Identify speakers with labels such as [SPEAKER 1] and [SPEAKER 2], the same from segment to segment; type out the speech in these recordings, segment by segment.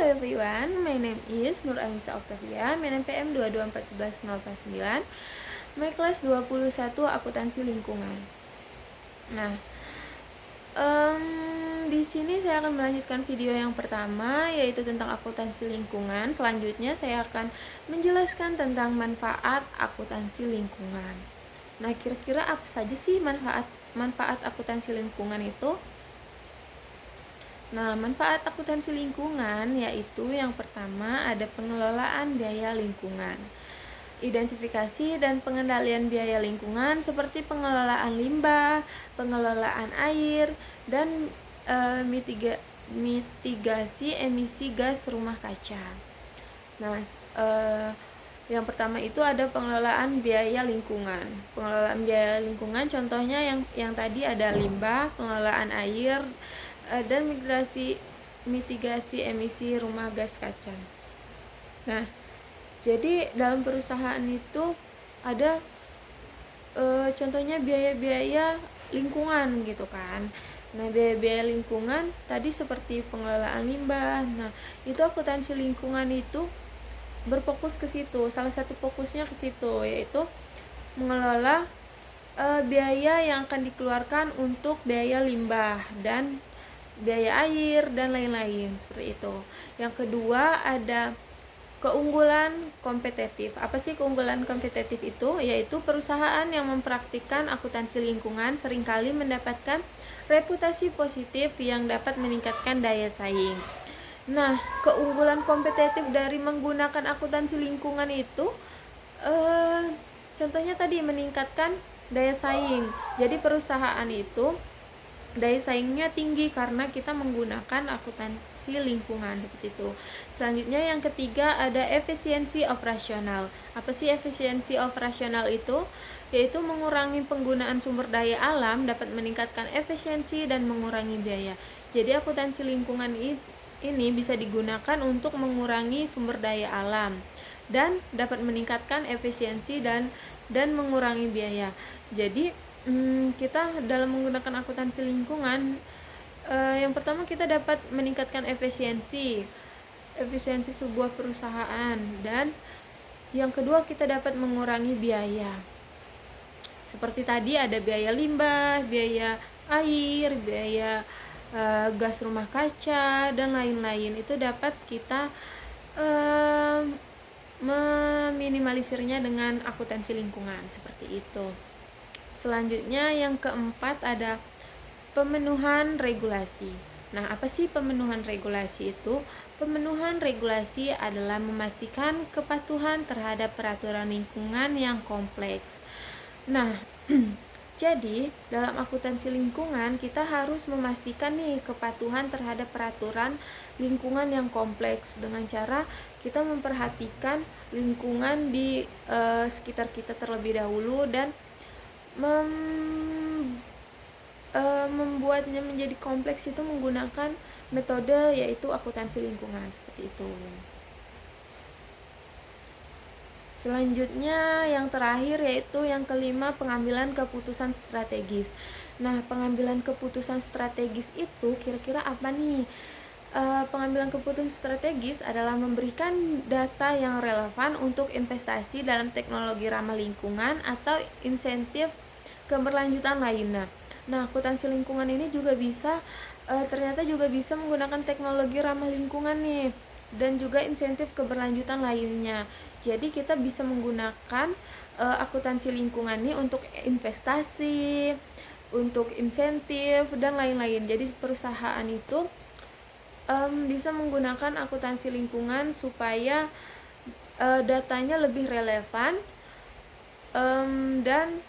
[SPEAKER 1] everyone, my name is Nur Ainisa Octavia, NPM 22411 my class 21 akuntansi lingkungan. Nah, di sini saya akan melanjutkan video yang pertama, yaitu tentang akuntansi lingkungan. Selanjutnya saya akan menjelaskan tentang manfaat akuntansi lingkungan. Nah, kira-kira apa saja sih manfaat akuntansi lingkungan itu? Nah, manfaat akuntansi lingkungan yaitu yang pertama ada pengelolaan biaya lingkungan, identifikasi dan pengendalian biaya lingkungan seperti pengelolaan limbah, pengelolaan air, dan mitigasi emisi gas rumah kaca. Nah, yang pertama itu ada pengelolaan biaya lingkungan. Pengelolaan biaya lingkungan contohnya yang tadi ada limbah, pengelolaan air, dan mitigasi emisi rumah gas kaca. Nah, jadi dalam perusahaan itu ada contohnya biaya-biaya lingkungan gitu kan. Nah, biaya-biaya lingkungan tadi seperti pengelolaan limbah. Nah, itu akuntansi lingkungan itu berfokus ke situ. Salah satu fokusnya ke situ yaitu mengelola biaya yang akan dikeluarkan untuk biaya limbah dan biaya air dan lain-lain seperti itu. Yang kedua ada keunggulan kompetitif. Apa sih keunggulan kompetitif itu? Yaitu perusahaan yang mempraktikkan akuntansi lingkungan seringkali mendapatkan reputasi positif yang dapat meningkatkan daya saing. Nah, keunggulan kompetitif dari menggunakan akuntansi lingkungan itu contohnya tadi meningkatkan daya saing. Jadi perusahaan itu daya saingnya tinggi karena kita menggunakan akuntansi lingkungan seperti itu. Selanjutnya yang ketiga ada efisiensi operasional. Apa sih efisiensi operasional itu? Yaitu mengurangi penggunaan sumber daya alam, dapat meningkatkan efisiensi dan mengurangi biaya. Jadi akuntansi lingkungan ini bisa digunakan untuk mengurangi sumber daya alam dan dapat meningkatkan efisiensi dan mengurangi biaya. Jadi kita dalam menggunakan akuntansi lingkungan, yang pertama kita dapat meningkatkan efisiensi sebuah perusahaan, dan yang kedua kita dapat mengurangi biaya. Seperti tadi ada biaya limbah, biaya air, biaya gas rumah kaca dan lain-lain. Itu dapat kita meminimalisirnya dengan akuntansi lingkungan seperti itu. Selanjutnya yang keempat ada pemenuhan regulasi. Nah, apa sih pemenuhan regulasi itu? Pemenuhan regulasi adalah memastikan kepatuhan terhadap peraturan lingkungan yang kompleks. Nah, jadi dalam akuntansi lingkungan kita harus memastikan nih kepatuhan terhadap peraturan lingkungan yang kompleks dengan cara kita memperhatikan lingkungan di sekitar kita terlebih dahulu dan membuatnya menjadi kompleks itu menggunakan metode yaitu akuntansi lingkungan seperti itu. Selanjutnya yang terakhir yaitu yang kelima, pengambilan keputusan strategis. Nah, pengambilan keputusan strategis itu kira-kira apa nih? Pengambilan keputusan strategis adalah memberikan data yang relevan untuk investasi dalam teknologi ramah lingkungan atau insentif keberlanjutan lainnya. Nah, akuntansi lingkungan ini juga bisa ternyata juga bisa menggunakan teknologi ramah lingkungan nih, dan juga insentif keberlanjutan lainnya. Jadi kita bisa menggunakan akuntansi lingkungan ini untuk investasi, untuk insentif dan lain-lain. Jadi perusahaan itu bisa menggunakan akuntansi lingkungan supaya datanya lebih relevan dan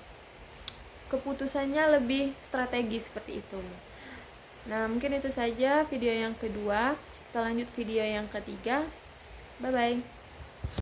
[SPEAKER 1] keputusannya lebih strategis seperti itu. Nah, mungkin itu saja video yang kedua. Kita lanjut video yang ketiga. Bye bye.